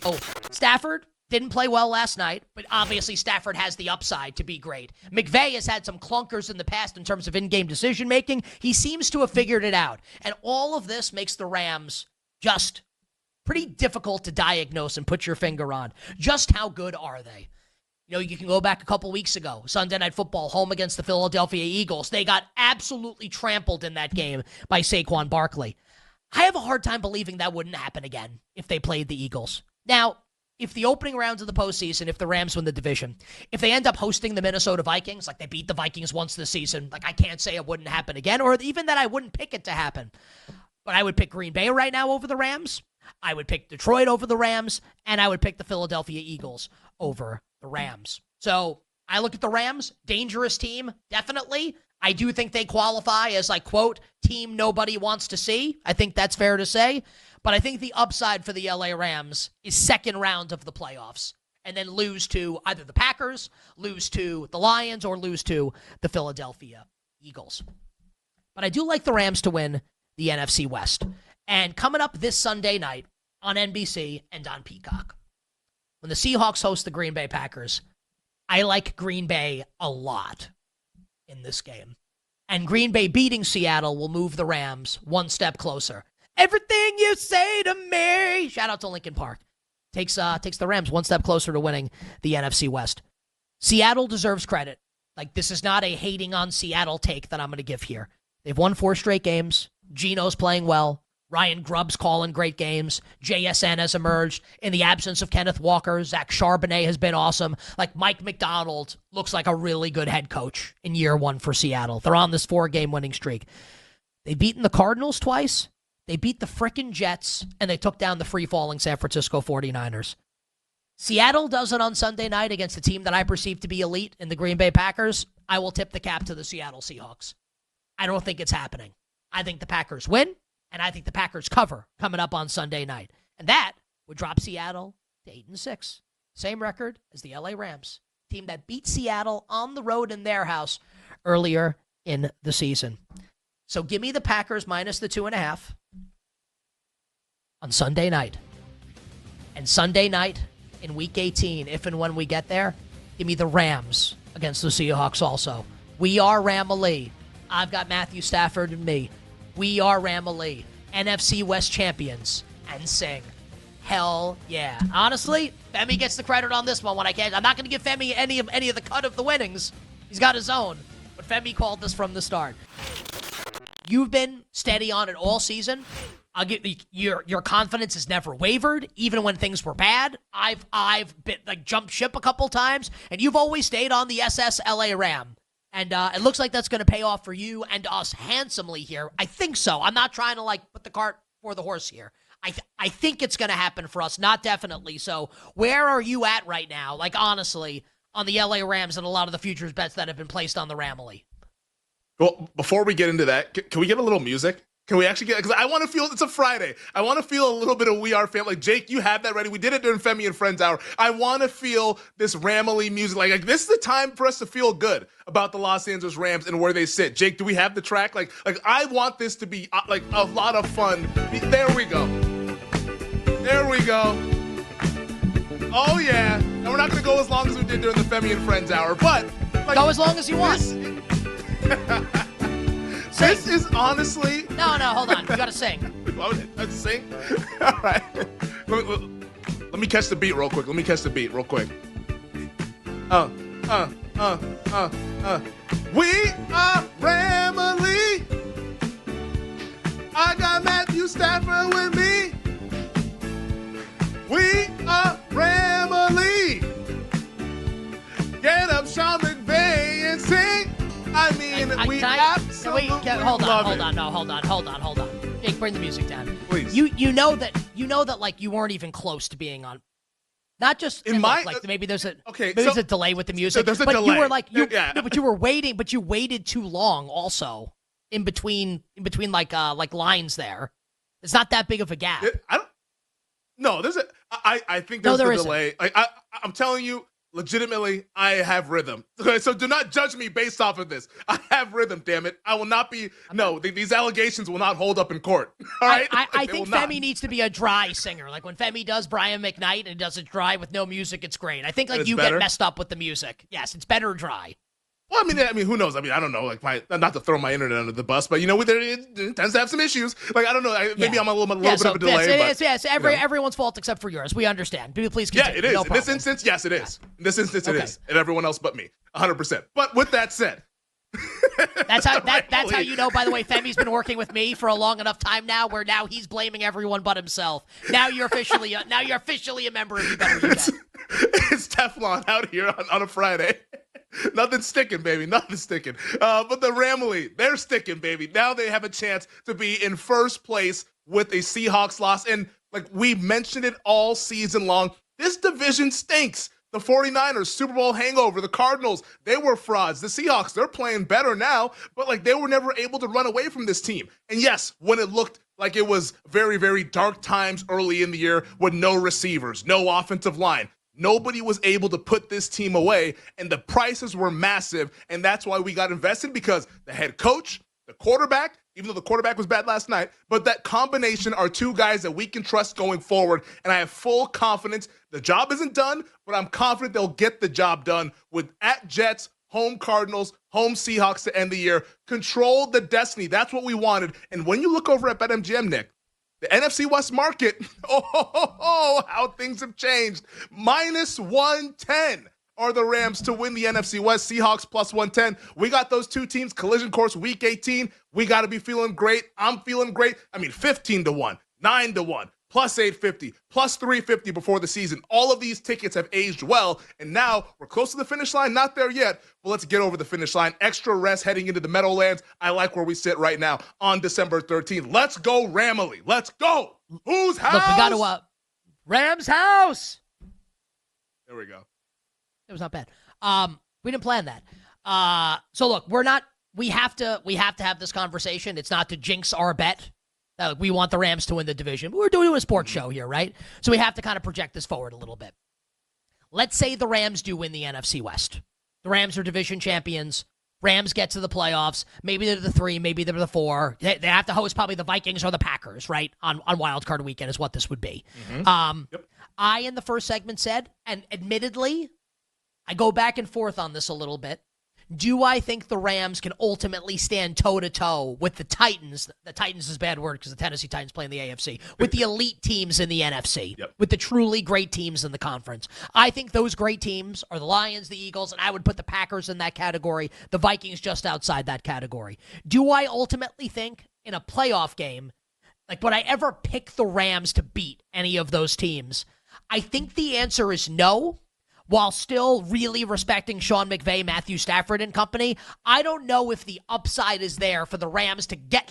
Oh, Stafford didn't play well last night, but obviously Stafford has the upside to be great. McVay has had some clunkers in the past in terms of in-game decision-making. He seems to have figured it out. And all of this makes the Rams just pretty difficult to diagnose and put your finger on. Just how good are they? You know, you can go back a couple weeks ago, Sunday Night Football, home against the Philadelphia Eagles. They got absolutely trampled in that game by Saquon Barkley. I have a hard time believing that wouldn't happen again if they played the Eagles. Now, if the opening rounds of the postseason, if the Rams win the division, if they end up hosting the Minnesota Vikings, like they beat the Vikings once this season, like I can't say it wouldn't happen again, or even that I wouldn't pick it to happen. But I would pick Green Bay right now over the Rams. I would pick Detroit over the Rams, and I would pick the Philadelphia Eagles over the Rams. So I look at the Rams, dangerous team, definitely. I do think they qualify as, like, quote, team nobody wants to see. I think that's fair to say. But I think the upside for the LA Rams is second round of the playoffs and then lose to either the Packers, lose to the Lions, or lose to the Philadelphia Eagles. But I do like the Rams to win the NFC West. And coming up this Sunday night on NBC and on Peacock, when the Seahawks host the Green Bay Packers, I like Green Bay a lot in this game. And Green Bay beating Seattle will move the Rams one step closer. Everything you say to me, shout out to Lincoln Park, takes the Rams one step closer to winning the NFC West. Seattle deserves credit. Like, this is not a hating on Seattle take that I'm going to give here. They've won 4 straight games. Geno's playing well. Ryan Grubb's calling great games. JSN has emerged. In the absence of Kenneth Walker, Zach Charbonnet has been awesome. Like, Mike McDonald looks like a really good head coach in year 1 for Seattle. They're on this 4-game winning streak. They've beaten the Cardinals twice. They beat the frickin' Jets, and they took down the free-falling San Francisco 49ers. Seattle does it on Sunday night against a team that I perceive to be elite in the Green Bay Packers. I will tip the cap to the Seattle Seahawks. I don't think it's happening. I think the Packers win, and I think the Packers cover coming up on Sunday night. And that would drop Seattle to 8-6. Same record as the LA Rams, team that beat Seattle on the road in their house earlier in the season. So give me the Packers minus the 2.5 on Sunday night. And Sunday night in Week 18, if and when we get there, give me the Rams against the Seahawks also. We are Ram-a-Lee. I've got Matthew Stafford and me. We are Ram-a-Lee, NFC West champions, and sing. Hell yeah. Honestly, Femi gets the credit on this one when I can't. I'm not going to give Femi any of the cut of the winnings. He's got his own. But Femi called this from the start. You've been steady on it all season. I'll give your confidence has never wavered, even when things were bad. I've been jumped ship a couple times, and you've always stayed on the SSLA Ram. And it looks like that's going to pay off for you and us handsomely here. I think so. I'm not trying to put the cart before the horse here. I think it's going to happen for us, not definitely. So where are you at right now? Honestly, on the LA Rams and a lot of the futures bets that have been placed on the Ramily. Well, before we get into that, can we get a little music? Can we actually get, because I want to feel, it's a Friday. I want to feel a little bit of We Are Family. Jake, you have that ready. We did it during Femi and Friends Hour. I want to feel this Ramily music. Like this is the time for us to feel good about the Los Angeles Rams and where they sit. Jake, do we have the track? Like I want this to be a lot of fun. There we go. There we go. Oh yeah. And we're not going to go as long as we did during the Femi and Friends Hour, but go as long as you want. This is honestly... No, hold on. You got to sing. I have to sing? All right. Let me catch the beat real quick. We are Ramily. I got Matthew Stafford with me. We are Ramily. Get up, Sean McVay, and sing. I mean, we absolutely hold on. Jake, bring the music down. Please. You know that you weren't even close to being on. Not just maybe there's a there's a delay with the music. So there's a delay. You were but you were waiting. But you waited too long. Also, in between lines there. It's not that big of a gap. I think there's a delay. I'm telling you. legitimately, I have rhythm. Okay, so do not judge me based off of this. I have rhythm, damn it. I will not be, these allegations will not hold up in court. All right? I think Femi needs to be a dry singer. Like when Femi does Brian McKnight and he does it dry with no music, it's great. I think like you get messed up with the music. Yes, it's better dry. Well, I mean, who knows? I mean, I don't know. Like, not to throw my internet under the bus, but it tends to have some issues. Like, I don't know. Maybe I'm a little bit of a delay. Yes, everyone's fault except for yours. We understand. Please continue. Yeah, it is. No in this instance, yes, it is. In this instance, it is, and everyone else but me, 100%. But with that said, that's how you know. By the way, Femi's been working with me for a long enough time now, where now he's blaming everyone but himself. Now you're officially a member of You Better You Bet. It's Teflon out here on a Friday. Nothing's sticking, baby. Nothing's sticking. But the Ramley, they're sticking, baby. Now they have a chance to be in first place with a Seahawks loss. And like we mentioned it all season long, this division stinks. The 49ers, Super Bowl hangover. The Cardinals, they were frauds. The Seahawks, they're playing better now, but like they were never able to run away from this team. And yes, when it looked like it was very, very dark times early in the year with no receivers, no offensive line, nobody was able to put this team away, and the prices were massive, and that's why we got invested, because the head coach, the quarterback, even though the quarterback was bad last night, but that combination are two guys that we can trust going forward, and I have full confidence. The job isn't done, but I'm confident they'll get the job done with at Jets, home Cardinals, home Seahawks to end the year. Control the destiny. That's what we wanted, and when you look over at BetMGM, Nick, the NFC West market, how things have changed. Minus 110 are the Rams to win the NFC West. Seahawks plus 110. We got those two teams, collision course week 18. We got to be feeling great. I'm feeling great. I mean, 15-1, 9-1, plus 850, plus 350 before the season. All of these tickets have aged well, and now we're close to the finish line. Not there yet, but let's get over the finish line. Extra rest heading into the Meadowlands. I like where we sit right now on December 13th. Let's go, Ramley. Let's go. Whose house? Look, we got to Rams house. There we go. It was not bad. We didn't plan that. So look, we have to have this conversation. It's not to jinx our bet. We want the Rams to win the division. We're doing a sports show here, right? So we have to kind of project this forward a little bit. Let's say the Rams do win the NFC West. The Rams are division champions. Rams get to the playoffs. Maybe they're the 3, maybe they're the 4. They have to host probably the Vikings or the Packers, right? On Wild Card Weekend is what this would be. Yep. I, in the first segment, said, and admittedly, I go back and forth on this a little bit. Do I think the Rams can ultimately stand toe-to-toe with the Titans? The Titans is a bad word because the Tennessee Titans play in the AFC. With the elite teams in the NFC. Yep. With the truly great teams in the conference. I think those great teams are the Lions, the Eagles, and I would put the Packers in that category. The Vikings just outside that category. Do I ultimately think in a playoff game, like would I ever pick the Rams to beat any of those teams? I think the answer is no. While still really respecting Sean McVay, Matthew Stafford and company, I don't know if the upside is there for the Rams to get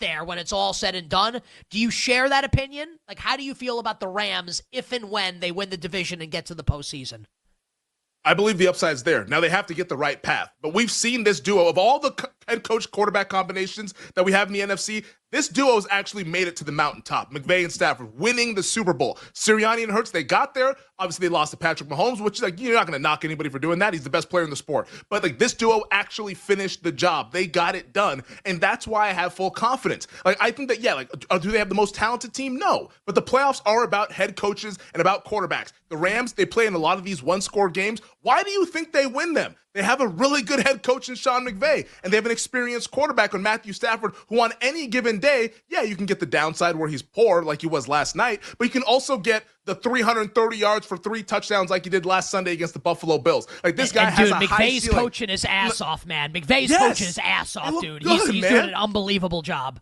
there when it's all said and done. Do you share that opinion? Like, how do you feel about the Rams if and when they win the division and get to the postseason? I believe the upside's there. Now they have to get the right path. But we've seen this duo of all the head coach quarterback combinations that we have in the NFC. This duo's actually made it to the mountaintop. McVay and Stafford winning the Super Bowl. Sirianni and Hurts, they got there. Obviously, they lost to Patrick Mahomes, which is like, you're not going to knock anybody for doing that. He's the best player in the sport. But like this duo actually finished the job. They got it done. And that's why I have full confidence. Like, I think that, do they have the most talented team? No. But the playoffs are about head coaches and about quarterbacks. The Rams, they play in a lot of these one-score games. Why do you think they win them? They have a really good head coach in Sean McVay, and they have an experienced quarterback in Matthew Stafford, who on any given day, you can get the downside where he's poor like he was last night, but you can also get the 330 yards for 3 touchdowns like he did last Sunday against the Buffalo Bills. Like this guy has a high ceiling. McVay's coaching his ass off, man. McVay's coaching his ass off, dude. He's doing an unbelievable job.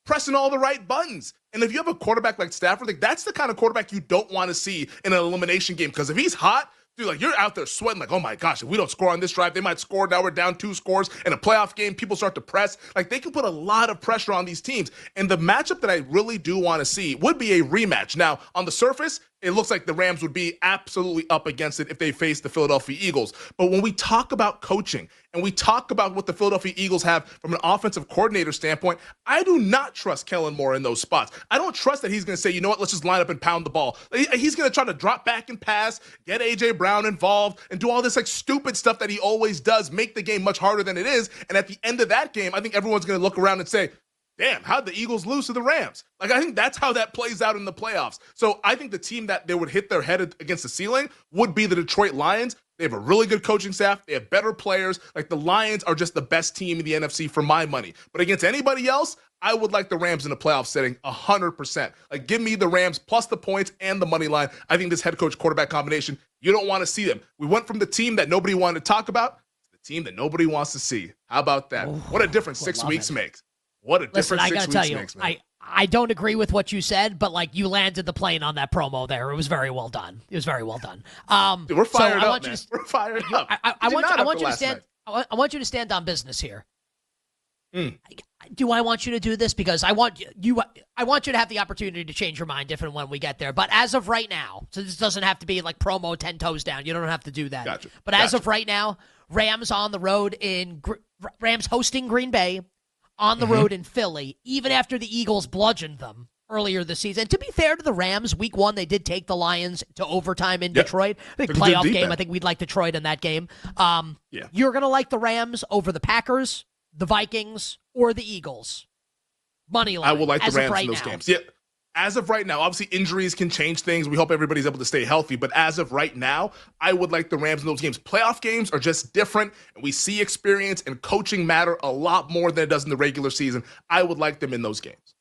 Pressing all the right buttons. And if you have a quarterback like Stafford, like that's the kind of quarterback you don't want to see in an elimination game, because if he's hot, dude, like you're out there sweating like, oh my gosh, if we don't score on this drive, they might score. Now we're down 2 scores. In a playoff game, people start to press. Like they can put a lot of pressure on these teams. And the matchup that I really do want to see would be a rematch. Now, on the surface, it looks like the Rams would be absolutely up against it if they face the Philadelphia Eagles. But when we talk about coaching and we talk about what the Philadelphia Eagles have from an offensive coordinator standpoint, I do not trust Kellen Moore in those spots. I don't trust that he's going to say, you know what, let's just line up and pound the ball. He's going to try to drop back and pass, get A.J. Brown involved, and do all this like stupid stuff that he always does, make the game much harder than it is. And at the end of that game, I think everyone's going to look around and say, damn, how'd the Eagles lose to the Rams? Like, I think that's how that plays out in the playoffs. So I think the team that they would hit their head against the ceiling would be the Detroit Lions. They have a really good coaching staff. They have better players. Like, the Lions are just the best team in the NFC for my money. But against anybody else, I would like the Rams in a playoff setting 100%. Like, give me the Rams plus the points and the money line. I think this head coach quarterback combination, you don't want to see them. We went from the team that nobody wanted to talk about to the team that nobody wants to see. How about that? What a difference 6 weeks makes. What a difference 6 weeks makes, man. I don't agree with what you said, but like you landed the plane on that promo there. It was very well done. It was very well done. Dude, we're fired up, man. We're fired up. I want you to stand on business here. Do I want you to do this? Because I want you to have the opportunity to change your mind if and when we get there. But as of right now, so this doesn't have to be like promo 10 toes down. You don't have to do that. Gotcha. But as of right now, Rams on the road Rams hosting Green Bay, on the road in Philly, even after the Eagles bludgeoned them earlier this season. To be fair to the Rams, week 1, they did take the Lions to overtime in Detroit. I think playoff game. I think we'd like Detroit in that game. You're going to like the Rams over the Packers, the Vikings, or the Eagles. Money line. I will like the Rams in those games. Yeah. As of right now, obviously injuries can change things. We hope everybody's able to stay healthy. But as of right now, I would like the Rams in those games. Playoff games are just different, and we see experience and coaching matter a lot more than it does in the regular season. I would like them in those games.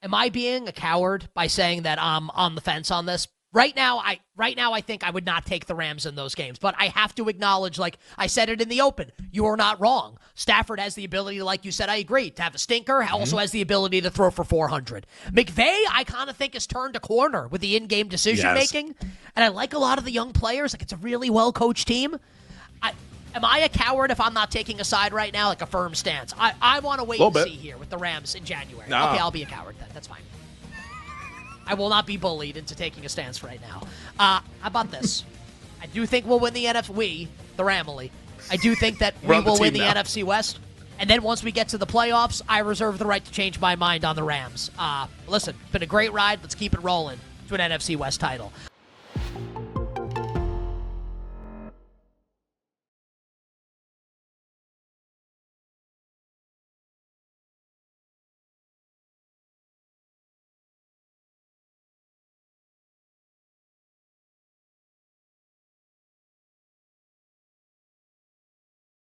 Am I being a coward by saying that I'm on the fence on this? Right now, I think I would not take the Rams in those games, but I have to acknowledge, like I said it in the open, you are not wrong. Stafford has the ability, like you said, I agree, to have a stinker, also has the ability to throw for 400. McVay, I kind of think, has turned a corner with the in-game decision-making, and I like a lot of the young players. Like, it's a really well-coached team. Am I a coward if I'm not taking a side right now, like a firm stance? I want to wait and see here with the Rams in January. Nah. Okay, I'll be a coward then. That's fine. I will not be bullied into taking a stance right now. How about this? I do think we'll win the NFC. The Ramily. I do think that we will win the NFC West. And then once we get to the playoffs, I reserve the right to change my mind on the Rams. Listen, it's been a great ride. Let's keep it rolling to an NFC West title.